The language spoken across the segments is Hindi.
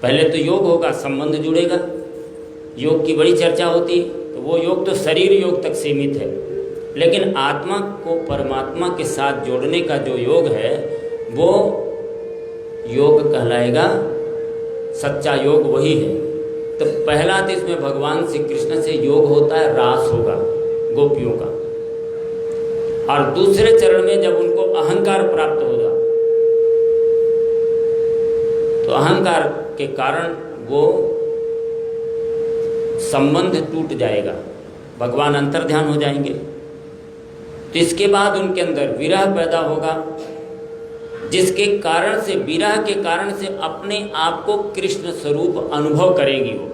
पहले तो योग होगा, संबंध जुड़ेगा, योग की बड़ी चर्चा होती है। तो वो योग तो शरीर योग तक सीमित है, लेकिन आत्मा को परमात्मा के साथ जोड़ने का जो योग है वो योग कहलाएगा, सच्चा योग वही है। तो पहला तो इसमें भगवान श्री कृष्ण से योग होता है, रास होगा गोपियों का। और दूसरे चरण में जब उनको अहंकार प्राप्त होगा तो अहंकार के कारण वो संबंध टूट जाएगा, भगवान अंतर्ध्यान हो जाएंगे। तो इसके बाद उनके अंदर विरह पैदा होगा, जिसके कारण से, विरह के कारण से अपने आप को कृष्ण स्वरूप अनुभव करेंगी वो।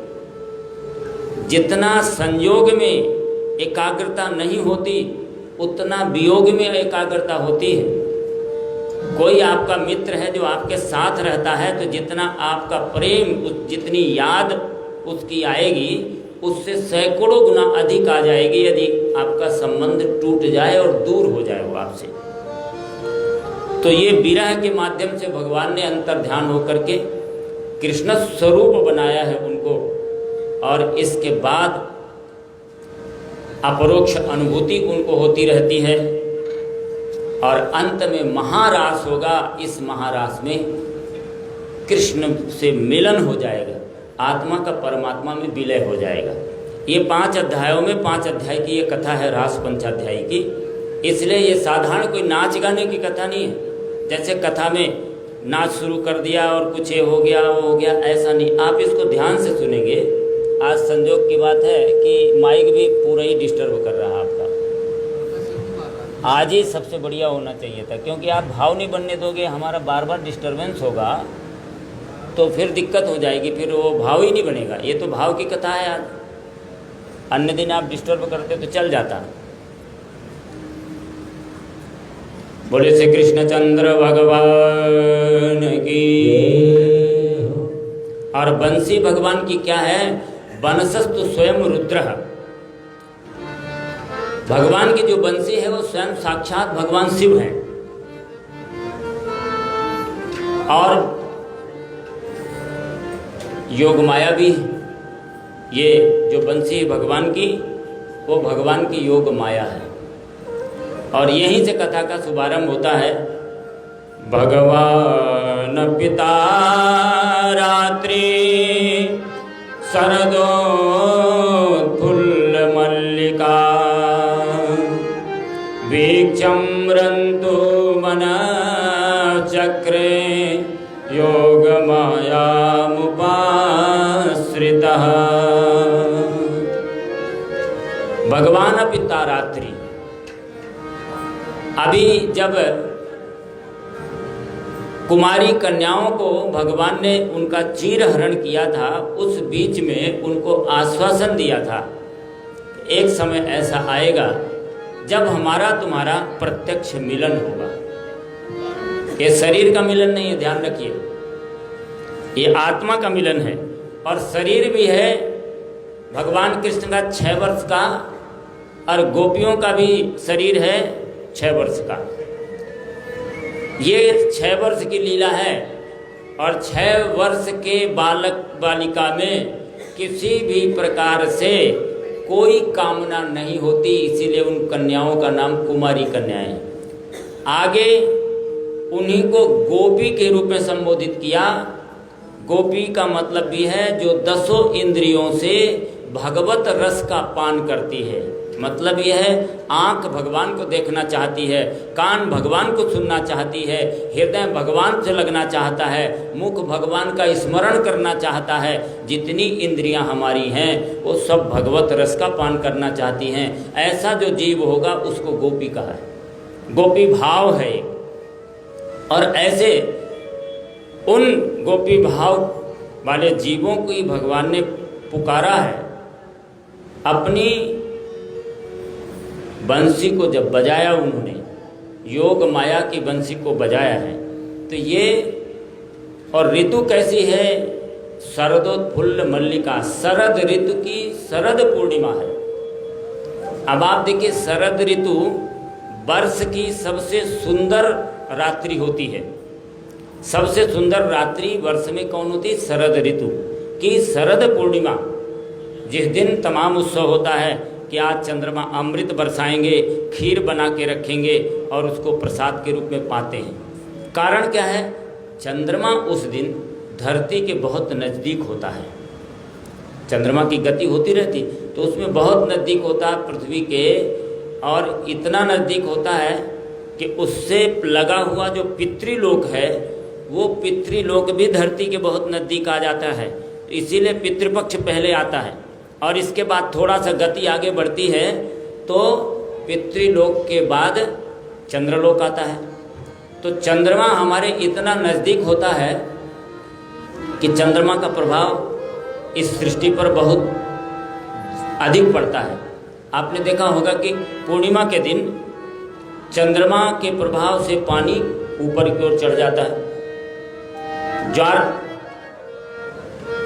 जितना संयोग में एकाग्रता नहीं होती उतना वियोग में एकाग्रता होती है। कोई आपका मित्र है जो आपके साथ रहता है तो जितना आपका प्रेम, जितनी याद उसकी आएगी उससे सैकड़ों गुना अधिक आ जाएगी यदि आपका संबंध टूट जाए और दूर हो जाए वो आपसे। तो ये विरह के माध्यम से भगवान ने अंतर्ध्यान होकर के कृष्ण स्वरूप बनाया है उनको, और इसके बाद अपरोक्ष अनुभूति उनको होती रहती है। और अंत में महारास होगा, इस महारास में कृष्ण से मिलन हो जाएगा, आत्मा का परमात्मा में विलय हो जाएगा। ये 5 अध्यायों में 5 अध्याय की ये कथा है, रास पंचाध्यायी की। इसलिए ये साधारण कोई नाच गाने की कथा नहीं है, जैसे कथा में नाच शुरू कर दिया और कुछ ये हो गया वो हो गया, ऐसा नहीं। आप इसको ध्यान से सुनेंगे। आज संजोग की बात है कि माइक भी पूरा ही डिस्टर्ब कर रहा है आपका। आज ही सबसे बढ़िया होना चाहिए था, क्योंकि आप भाव नहीं बनने दोगे, हमारा बार बार डिस्टर्बेंस होगा तो फिर दिक्कत हो जाएगी, फिर वो भाव ही नहीं बनेगा। ये तो भाव की कथा है आज, अन्य दिन आप डिस्टर्ब करते तो चल जाता। बोले श्री कृष्णचंद्र भगवान की। और बंसी भगवान की क्या है? बनसस्तु स्वयं रुद्र। भगवान की जो बंसी है वो स्वयं साक्षात भगवान शिव हैं। और योग माया भी, ये जो बंसी है भगवान की, वो भगवान की योग माया है। और यहीं से कथा का शुभारंभ होता है। भगवान पिता रात्रि शरदोत्फुल्ल मल्लिका वीक्षम्रन्तु मनश्चक्रे योगमायामुपाश्रितः। भगवान पिता रात्रि। अभी जब कुमारी कन्याओं को भगवान ने उनका चीरहरण किया था, उस बीच में उनको आश्वासन दिया था, एक समय ऐसा आएगा जब हमारा तुम्हारा प्रत्यक्ष मिलन होगा। ये शरीर का मिलन नहीं है, ध्यान रखिए, ये आत्मा का मिलन है। और शरीर भी है भगवान कृष्ण का 6 वर्ष का, और गोपियों का भी शरीर है 6 वर्ष का। ये 6 वर्ष की लीला है। और 6 वर्ष के बालक बालिका में किसी भी प्रकार से कोई कामना नहीं होती, इसीलिए उन कन्याओं का नाम कुमारी कन्याएं। आगे उन्हीं को गोपी के रूप में संबोधित किया। गोपी का मतलब भी है जो 10 इंद्रियों से भगवत रस का पान करती है। मतलब यह है, आँख भगवान को देखना चाहती है, कान भगवान को सुनना चाहती है, हृदय भगवान से लगना चाहता है, मुख भगवान का स्मरण करना चाहता है। जितनी इंद्रियां हमारी हैं वो सब भगवत रस का पान करना चाहती हैं। ऐसा जो जीव होगा उसको गोपी कहा है, गोपी भाव है। और ऐसे उन गोपी भाव वाले जीवों को ही भगवान ने पुकारा है। अपनी बंसी को जब बजाया उन्होंने, योग माया की बंसी को बजाया है, तो ये, और ऋतु कैसी है? शरदोत्फुल्ल मल्लिका, शरद ऋतु की शरद पूर्णिमा है। अब आप देखिए, शरद ऋतु वर्ष की सबसे सुंदर रात्रि होती है। सबसे सुंदर रात्रि वर्ष में कौन होती? शरद ऋतु की शरद पूर्णिमा, जिस दिन तमाम उत्सव होता है कि आज चंद्रमा अमृत बरसाएंगे, खीर बना के रखेंगे और उसको प्रसाद के रूप में पाते हैं। कारण क्या है? चंद्रमा उस दिन धरती के बहुत नज़दीक होता है। चंद्रमा की गति होती रहती तो उसमें बहुत नज़दीक होता है पृथ्वी के, और इतना नज़दीक होता है कि उससे लगा हुआ जो पितृलोक है वो पितृलोक भी धरती के बहुत नज़दीक आ जाता है। इसीलिए पितृपक्ष पहले आता है और इसके बाद थोड़ा सा गति आगे बढ़ती है तो पितृलोक के बाद चंद्रलोक आता है। तो चंद्रमा हमारे इतना नज़दीक होता है कि चंद्रमा का प्रभाव इस सृष्टि पर बहुत अधिक पड़ता है। आपने देखा होगा कि पूर्णिमा के दिन चंद्रमा के प्रभाव से पानी ऊपर की ओर चढ़ जाता है, ज्वार।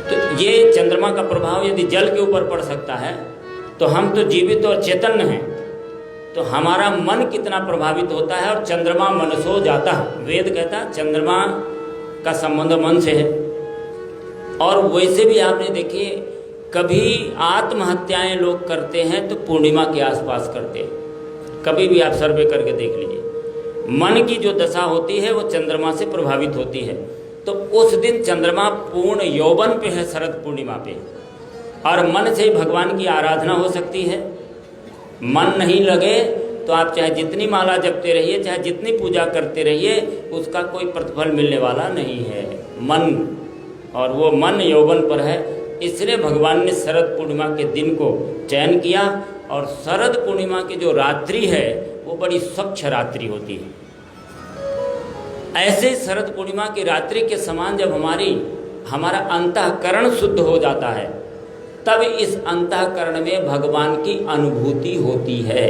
तो ये चंद्रमा का प्रभाव यदि जल के ऊपर पड़ सकता है तो हम तो जीवित और चैतन्य हैं, तो हमारा मन कितना प्रभावित होता है। और चंद्रमा मनसो जाता है, वेद कहता है चंद्रमा का संबंध मन से है। और वैसे भी आपने देखिए कभी आत्महत्याएं लोग करते हैं तो पूर्णिमा के आसपास करते हैं, कभी भी आप सर्वे करके देख लीजिए। मन की जो दशा होती है वो चंद्रमा से प्रभावित होती है। तो उस दिन चंद्रमा पूर्ण यौवन पे है, शरद पूर्णिमा पे, और मन से ही भगवान की आराधना हो सकती है। मन नहीं लगे तो आप चाहे जितनी माला जपते रहिए, चाहे जितनी पूजा करते रहिए, उसका कोई प्रतिफल मिलने वाला नहीं है। मन, और वो मन यौवन पर है, इसलिए भगवान ने शरद पूर्णिमा के दिन को चयन किया। और शरद पूर्णिमा की जो रात्रि है वो बड़ी स्वच्छ रात्रि होती है। ऐसे शरद पूर्णिमा की रात्रि के समान जब हमारा अंतःकरण शुद्ध हो जाता है तब इस अंतःकरण में भगवान की अनुभूति होती है।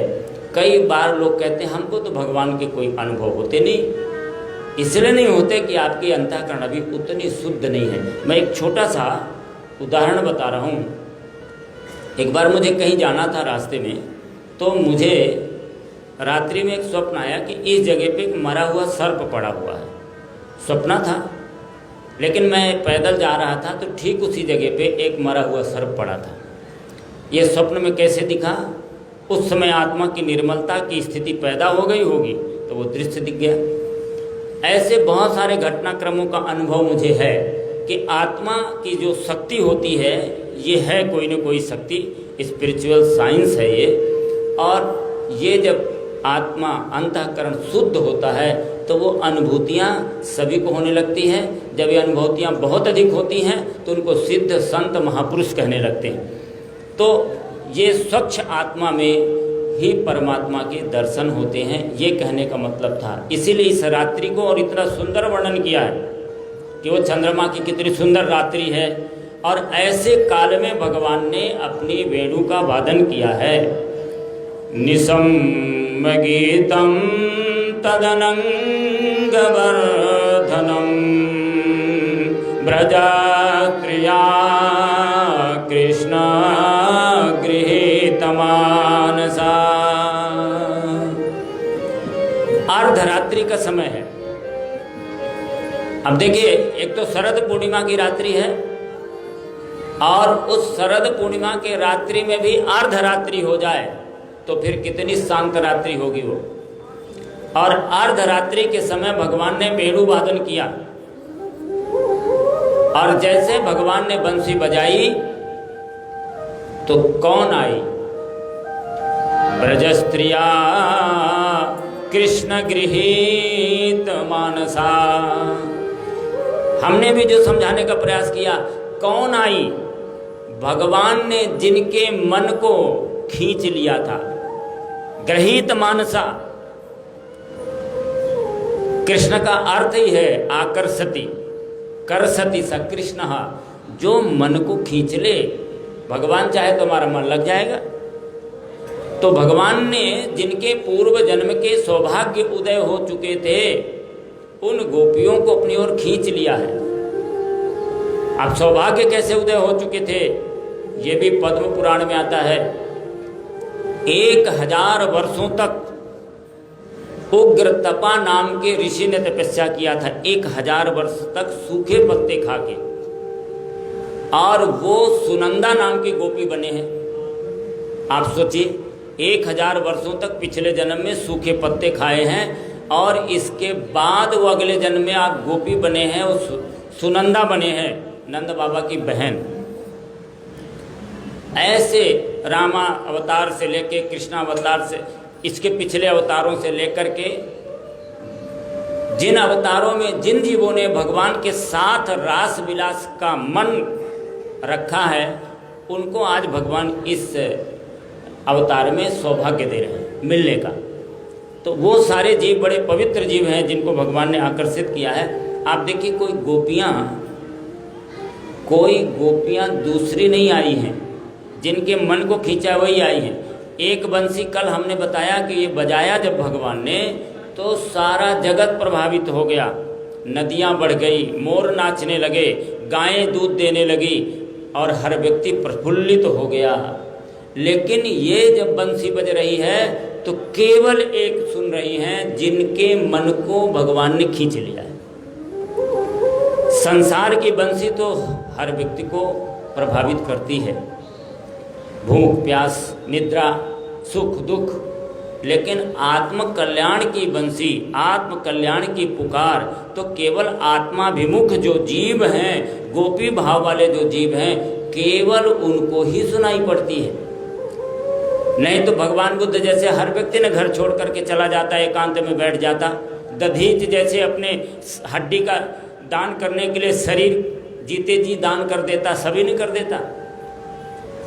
कई बार लोग कहते हैं हमको तो भगवान के कोई अनुभव होते नहीं, इसलिए नहीं होते कि आपकी अंतःकरण अभी उतनी शुद्ध नहीं है। मैं एक छोटा सा उदाहरण बता रहा हूँ। एक बार मुझे कहीं जाना था, रास्ते में तो मुझे रात्रि में एक स्वप्न आया कि इस जगह पे एक मरा हुआ सर्प पड़ा हुआ है। सपना था, लेकिन मैं पैदल जा रहा था तो ठीक उसी जगह पे एक मरा हुआ सर्प पड़ा था। ये स्वप्न में कैसे दिखा? उस समय आत्मा की निर्मलता की स्थिति पैदा हो गई होगी तो वो दृश्य दिख गया। ऐसे बहुत सारे घटनाक्रमों का अनुभव मुझे है कि आत्मा की जो शक्ति होती है, ये है कोई न कोई शक्ति, स्पिरिचुअल साइंस है ये। और ये जब आत्मा अंतःकरण शुद्ध होता है तो वो अनुभूतियाँ सभी को होने लगती हैं। जब ये अनुभूतियाँ बहुत अधिक होती हैं तो उनको सिद्ध संत महापुरुष कहने लगते हैं। तो ये स्वच्छ आत्मा में ही परमात्मा के दर्शन होते हैं, ये कहने का मतलब था। इसीलिए इस रात्रि को और इतना सुंदर वर्णन किया है कि वो चंद्रमा की कितनी सुंदर रात्रि है। और ऐसे काल में भगवान ने अपनी वेणु का वादन किया है। निसम गीतम तदनंगवर्धनम ब्रजा क्रिया कृष्ण गृहीत मानसा। अर्धरात्रि का समय है। अब देखिए, एक तो शरद पूर्णिमा की रात्रि है और उस शरद पूर्णिमा के रात्रि में भी अर्धरात्रि हो जाए तो फिर कितनी शांत रात्रि होगी वो। और अर्धरात्रि के समय भगवान ने वेणु वादन किया और जैसे भगवान ने बंसी बजाई तो कौन आई? ब्रजस्त्रिया कृष्ण गृहीत मानसा। हमने भी जो समझाने का प्रयास किया, कौन आई? भगवान ने जिनके मन को खींच लिया था, गृहीत मानसा। कृष्ण का अर्थ ही है आकर्षति, करसति स कृष्ण, जो मन को खींच ले। भगवान चाहे तो हमारा मन लग जाएगा। तो भगवान ने जिनके पूर्व जन्म के सौभाग्य उदय हो चुके थे उन गोपियों को अपनी ओर खींच लिया है। अब सौभाग्य कैसे उदय हो चुके थे ये भी पद्म पुराण में आता है। 1000 वर्षों तक उग्रतपा नाम के ऋषि ने तपस्या किया था 1000 वर्ष तक सूखे पत्ते खा के, और वो सुनंदा नाम की गोपी बने हैं। आप सोचिए 1000 वर्षों तक पिछले जन्म में सूखे पत्ते खाए हैं, और इसके बाद वो अगले जन्म में आप गोपी बने हैं और सुनंदा बने हैं, नंद बाबा की बहन। ऐसे रामा अवतार से लेके कृष्णा अवतार से, इसके पिछले अवतारों से लेकर के जिन अवतारों में जिन जीवों ने भगवान के साथ रास विलास का मन रखा है, उनको आज भगवान इस अवतार में सौभाग्य दे रहे हैं मिलने का। तो वो सारे जीव बड़े पवित्र जीव हैं जिनको भगवान ने आकर्षित किया है। आप देखिए कोई गोपियाँ दूसरी नहीं आई हैं, जिनके मन को खींचा वही आई हैं। एक बंसी कल हमने बताया कि ये बजाया जब भगवान ने, तो सारा जगत प्रभावित हो गया। नदियाँ बढ़ गई, मोर नाचने लगे, गायें दूध देने लगी, और हर व्यक्ति प्रफुल्लित हो गया। लेकिन ये जब बंसी बज रही है तो केवल एक सुन रही हैं जिनके मन को भगवान ने खींच लिया है। संसार की बंसी तो हर व्यक्ति को प्रभावित करती है, भूख प्यास निद्रा सुख दुख, लेकिन आत्म कल्याण की बंसी, आत्म कल्याण की पुकार तो केवल आत्माभिमुख जो जीव हैं, गोपी भाव वाले जो जीव हैं, केवल उनको ही सुनाई पड़ती है। नहीं तो भगवान बुद्ध जैसे हर व्यक्ति ने घर छोड़ करके चला जाता, एकांत में बैठ जाता। दधीच जैसे अपने हड्डी का दान करने के लिए शरीर जीते जी दान कर देता, सभी नहीं कर देता।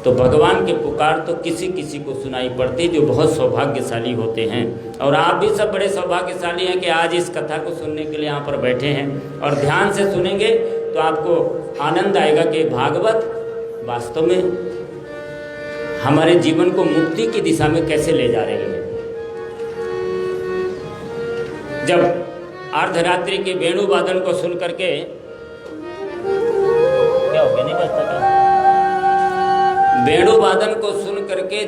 तो भगवान की पुकार तो किसी किसी को सुनाई पड़ती, जो बहुत सौभाग्यशाली होते हैं। और आप भी सब बड़े सौभाग्यशाली हैं कि आज इस कथा को सुनने के लिए यहाँ पर बैठे हैं, और ध्यान से सुनेंगे तो आपको आनंद आएगा कि भागवत वास्तव में हमारे जीवन को मुक्ति की दिशा में कैसे ले जा रही है। जब अर्धरात्रि के वेणु वादन को सुन करके क्या हो गया, नहीं बजता क्या? वेणु वादन को सुन करके